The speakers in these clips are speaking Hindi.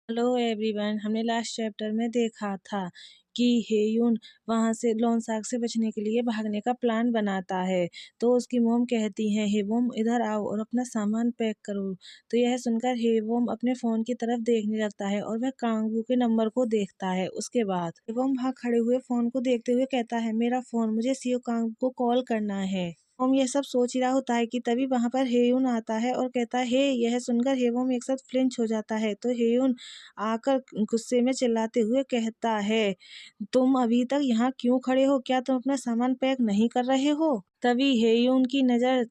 Hello everyone. हमने लास्ट चैप्टर में देखा था कि हेयुन वहां से लोन सार्क से बचने के लिए भागने का प्लान बनाता है। तो उसकी मोम कहती है, हेवोम इधर आओ और अपना सामान पैक करो। तो यह सुनकर हेवोम अपने फोन की तरफ देखने लगता है और वह कांगू के नंबर को देखता है। उसके बाद हेवोम वहां खड़े हुए फोन को देखते हुए कहता है, मेरा फोन, मुझे सीओ कांगू को कॉल करना है। होम यह सब सोच ही रहा होता है कि तभी वहां पर हेयुन आता है और कहता है, हे। यह सुनकर हेवोम एक साथ फ्लिंच हो जाता है। तो हेयुन आकर गुस्से में चिल्लाते हुए कहता है, तुम अभी तक यहाँ क्यों खड़े हो? क्या तुम अपना सामान पैक नहीं कर रहे हो? तभी हेयुन की नजर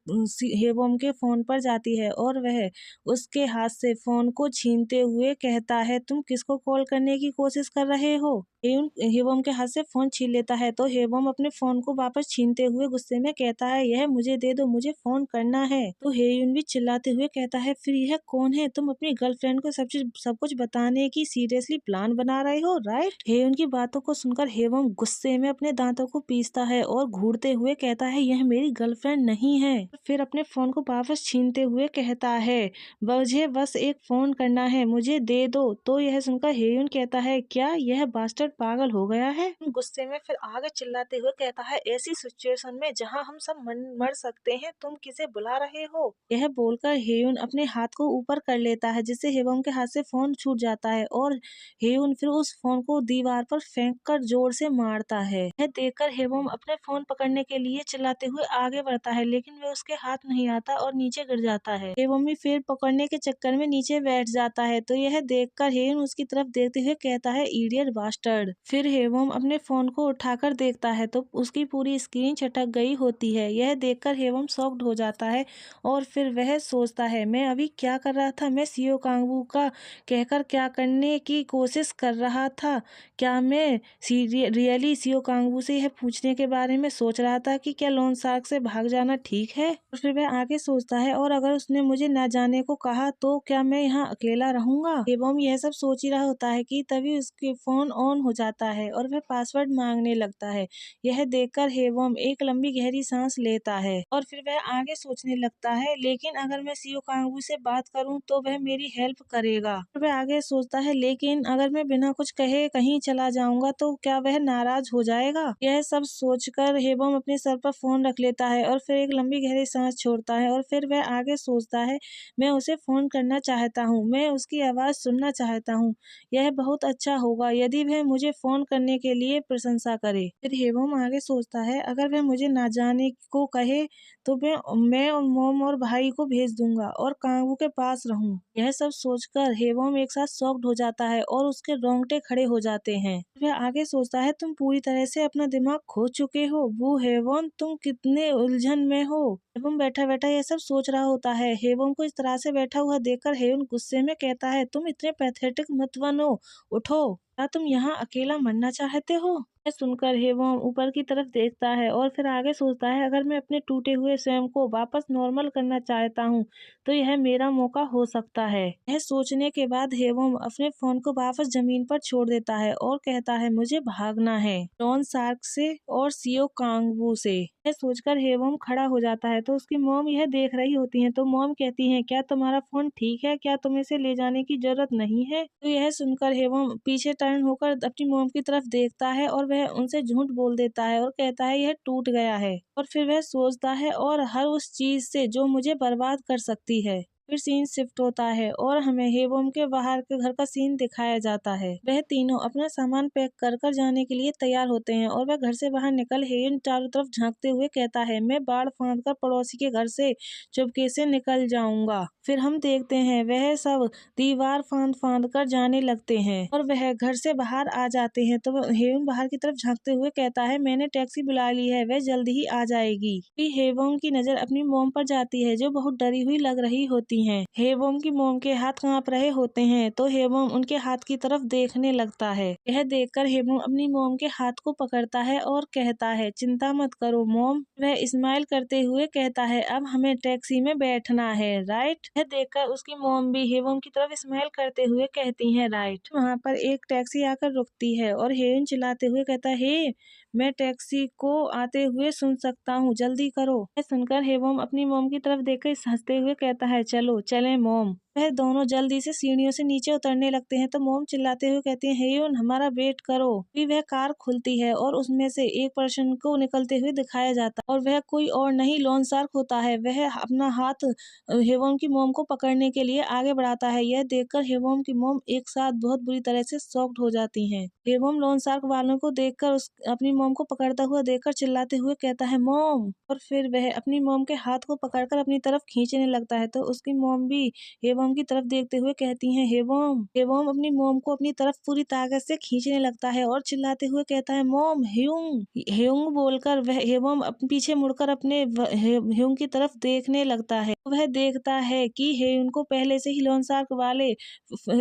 हेवोम के फोन पर जाती है और वह उसके हाथ से फोन को छीनते हुए कहता है, तुम किसको कॉल करने की कोशिश कर रहे हो? हेयुन हेवोम के हाथ से फोन छीन लेता है। तो हेवोम अपने फोन को वापस छीनते हुए गुस्से में कहता है, यह मुझे दे दो, मुझे फोन करना है। तो हेयुन भी चिल्लाते हुए कहता है, फिर यह कौन है? तुम अपनी गर्लफ्रेंड को सब कुछ बताने की सीरियसली प्लान बना रहे हो, राइट? हेयुन की बातों को सुनकर हेवोम गुस्से में अपने दांतों को पीसता है और घूरते हुए कहता है, यह मेरी गर्लफ्रेंड नहीं है। फिर अपने फोन को वापस छीनते हुए कहता है, मुझे बस एक फोन करना है, मुझे दे दो। तो यह सुनकर हेयुन कहता है, क्या यह बास्टर्ड पागल हो गया है? गुस्से में फिर आगे चिल्लाते हुए कहता है, ऐसी सिचुएशन में जहां हम सब मर सकते हैं, तुम किसे बुला रहे हो? यह बोलकर हेयुन अपने हाथ को ऊपर कर लेता है, जिससे हेवोम के हाथ से फोन छूट जाता है और हेयुन फिर उस फोन को दीवार पर फेंक कर जोर से मारता है। यह देखकर हेवोम अपने फोन पकड़ने के लिए चिल्लाते हुए आगे बढ़ता है, लेकिन वह उसके हाथ नहीं आता और नीचे गिर जाता है। हेवोम भी फिर पकड़ने के चक्कर में नीचे बैठ जाता है। तो यह देखकर हेयुन उसकी तरफ देखते हुए कहता है, इडियट बास्टर्ड। फिर हेवोम अपने फोन को उठाकर देखता है तो उसकी पूरी स्क्रीन छटक गई होती है। यह देखकर हेवोम शॉक्ड हो जाता है और फिर वह सोचता है, मैं अभी क्या कर रहा था? मैं सीओ कांगू का कहकर क्या करने की कोशिश कर रहा था? क्या मैं रियली सीओ कांगू से यह पूछने के बारे में सोच रहा था कि क्या लोन सार्क से भाग जाना ठीक है? और फिर वह आगे सोचता है, और अगर उसने मुझे न जाने को कहा तो क्या मैं यहाँ अकेला रहूंगा? एवं यह सब सोच ही रहा होता है कि तभी उसके फोन ऑन हो जाता है और वह पासवर्ड मांगने लगता है। यह देखकर हेवोम एक लंबी गहरी सांस लेता है और फिर वह आगे सोचने लगता है, लेकिन अगर मैं सीओ कांगू से बात करूं तो वह मेरी हेल्प करेगा। फिर वह आगे सोचता है, लेकिन अगर मैं बिना कुछ कहे कहीं चला जाऊंगा तो क्या वह नाराज हो जाएगा? यह सब सोचकर हेवोम अपने सर पर फोन रख लेता है और फिर एक लंबी गहरी सांस छोड़ता है और फिर वह आगे सोचता है, मैं उसे फोन करना चाहता हूँ, मैं उसकी आवाज सुनना चाहता हूँ। यह बहुत अच्छा होगा यदि वह मुझे फोन करने के लिए प्रशंसा करे। फिर हेवोम आगे सोचता है, अगर वह मुझे ना जाने को कहे तो मैं और मोम और भाई को भेज दूंगा और कांगू के पास रहूं। यह सब सोचकर हेवोम एक साथ शॉक्ड हो जाता है और उसके रोंगटे खड़े हो जाते हैं। वह आगे सोचता है, तुम पूरी तरह से अपना दिमाग खो चुके हो। वो हेवोम, तुम कितने उलझन में हो। हेवोम बैठा बैठा यह सब सोच रहा होता है। हेवोम को इस तरह से बैठा हुआ देखकर हेवोम गुस्से में कहता है, तुम इतने पैथेटिक मत बनो, उठो। क्या तुम यहाँ अकेला मरना चाहते हो? यह सुनकर हेवोम ऊपर की तरफ देखता है और फिर आगे सोचता है, अगर मैं अपने टूटे हुए स्वयं को वापस नॉर्मल करना चाहता हूँ तो यह मेरा मौका हो सकता है। यह सोचने के बाद हेवोम अपने फोन को वापस जमीन पर छोड़ देता है और कहता है, मुझे भागना है लोन सार्क से और सीओ कांगवू से। यह सोचकर हेवोम खड़ा हो जाता है तो उसकी मॉम यह देख रही होती है। तो मॉम कहती है, क्या तुम्हारा फोन ठीक है? क्या तुम्हें इसे ले जाने की जरूरत नहीं है? तो यह सुनकर हेवोम पीछे टर्न होकर अपनी मॉम की तरफ देखता है और वह उनसे झूठ बोल देता है और कहता है, यह टूट गया है। और फिर वह सोचता है, और हर उस चीज से जो मुझे बर्बाद कर सकती है। फिर सीन शिफ्ट होता है और हमें हेवोम के बाहर के घर का सीन दिखाया जाता है। वह तीनों अपना सामान पैक कर कर जाने के लिए तैयार होते हैं और वह घर से बाहर निकल हेयुन चारों तरफ झांकते हुए कहता है, मैं बाड़ फांद कर पड़ोसी के घर से चुपके से निकल जाऊंगा। फिर हम देखते हैं वह सब दीवार फांद फांद कर जाने लगते हैं और वह घर से बाहर आ जाते हैं। तो हेवोम बाहर की तरफ झांकते हुए कहता है, मैंने टैक्सी बुला ली है, वह जल्द ही आ जाएगी। फिर हेवोम की नजर अपनी मोम पर जाती है जो बहुत डरी हुई लग रही होती हैं। हेवोम की मोम के हाथ कांप रहे होते हैं तो हेवोम उनके हाथ की तरफ देखने लगता है। यह देखकर हेवोम अपनी मोम के हाथ को पकड़ता है और कहता है, चिंता मत करो मोम। वह स्माइल करते हुए कहता है, अब हमें टैक्सी में बैठना है, राइट? यह देखकर उसकी मोम भी हेवोम की तरफ स्माइल करते हुए कहती है, राइट। वहाँ पर एक टैक्सी आकर रुकती है और हेयुन चिल्लाते हुए कहता है, हे, मैं टैक्सी को आते हुए सुन सकता हूँ, जल्दी करो। यह सुनकर हेवोम अपनी मोम की तरफ देखकर हंसते हुए कहता है, चलो चलें मोम। वह दोनों जल्दी से सीढ़ियों से नीचे उतरने लगते हैं तो मोम चिल्लाते हुए कहती है, हेयुन हमारा वेट करो। फिर वह कार खुलती है और उसमें से एक पर्सन को निकलते हुए दिखाया जाता है और वह कोई और नहीं लॉन शार्क होता है। वह अपना हाथ हेवम की मोम को पकड़ने के लिए आगे बढ़ाता है। यह देखकर हेवम की मोम एक साथ बहुत बुरी तरह से शॉक्ड हो जाती हैं। हेवम लॉन शार्क वालों को देखकर अपनी मोम को पकड़ता हुआ देखकर चिल्लाते हुए कहता है, मोम। और फिर वह अपनी मोम के हाथ को पकड़कर अपनी तरफ खींचने लगता है तो उसकी मोम भी हेवम की तरफ देखते हुए कहती हैं, हेवम। हेवम अपनी मोम को अपनी तरफ पूरी ताकत से खींचने लगता है और चिल्लाते हुए कहता है, मोम, ह्यूंग। ह्यूंग बोलकर वह हेवम पीछे मुड़कर अपने ह्यूंग की तरफ देखने लगता है। वह देखता है कि हेयुन को पहले से ही लॉन शार्क वाले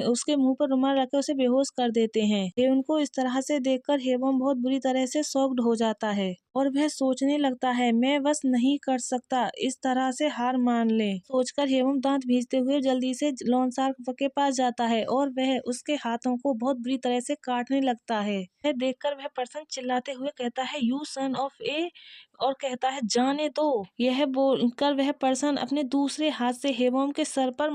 उसके मुंह पर रुमाल रखकर उसे बेहोश कर देते हैं। हेयुन को इस तरह से देखकर हेवम बहुत बुरी तरह से शॉक्ड हो जाता है और वह सोचने लगता है, मैं बस नहीं कर सकता, इस तरह से हार मान ले। सोचकर हेवम दांत भींचते हुए जल्दी से लॉन शार्क के पास जाता है और वह उसके हाथों को बहुत बुरी तरह से काटने लगता है। वह देखकर वह पर्सन चिल्लाते हुए कहता है, यू सन ऑफ ए, और कहता है, जाने दो। यह बोलकर वह पर्सन अपने दूसरे हाथ से हेवम के सर पर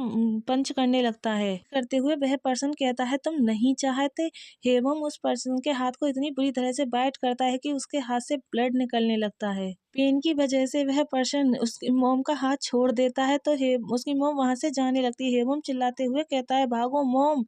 पंच करने लगता है। करते हुए वह पर्सन कहता है, तुम नहीं चाहते। हेवम उस पर्सन के हाथ को इतनी बुरी तरह से बाइट करता है कि उसके हाथ से ब्लड निकलने लगता है। पेन की वजह से वह पर्सन उसकी मोम का हाथ छोड़ देता है तो उसकी मोम वहां से जाने लगती है। हेवम चिल्लाते हुए कहता है, भागो मोम,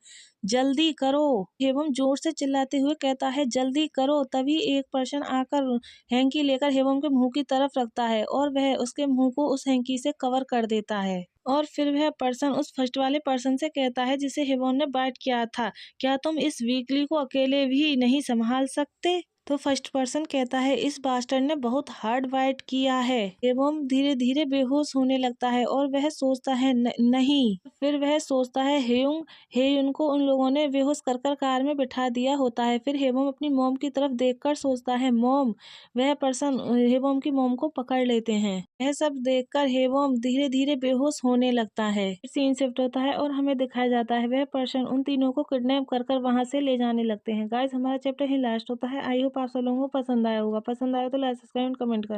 जल्दी करो। हेवम जोर से चिल्लाते हुए कहता है, जल्दी करो। तभी एक पर्सन आकर हैंकी लेकर हेवम के मुंह की तरफ रखता है और वह उसके मुंह को उस हैंकी से कवर कर देता है। और फिर वह पर्सन उस फर्स्ट वाले पर्सन से कहता है जिसे हेवम ने बाइट किया था, क्या तुम इस वीकली को अकेले भी नहीं संभाल सकते? तो फर्स्ट पर्सन कहता है, इस बास्टर्ड ने बहुत हार्ड बाइट किया है। एवं धीरे धीरे बेहोश होने लगता है और वह सोचता है, नहीं। फिर वह सोचता है, हेयुन को उन लोगों ने बेहोश कर कर कार में बिठा दिया होता है। फिर हेवम अपनी मोम की तरफ देखकर सोचता है, मोम। वह पर्सन हेवम की मोम को पकड़ लेते हैं। यह सब देखकर हेवम धीरे धीरे बेहोश होने लगता है। सीन शिफ्ट होता है और हमें दिखाया जाता है वह पर्सन उन तीनों को किडनैप कर कर वहां से ले जाने लगते हैं। गाइस, हमारा चैप्टर ही लास्ट होता है। आई होप आप सब लोगों को पसंद आया होगा। पसंद आया तो लाइक, सब्सक्राइब, कमेंट करें।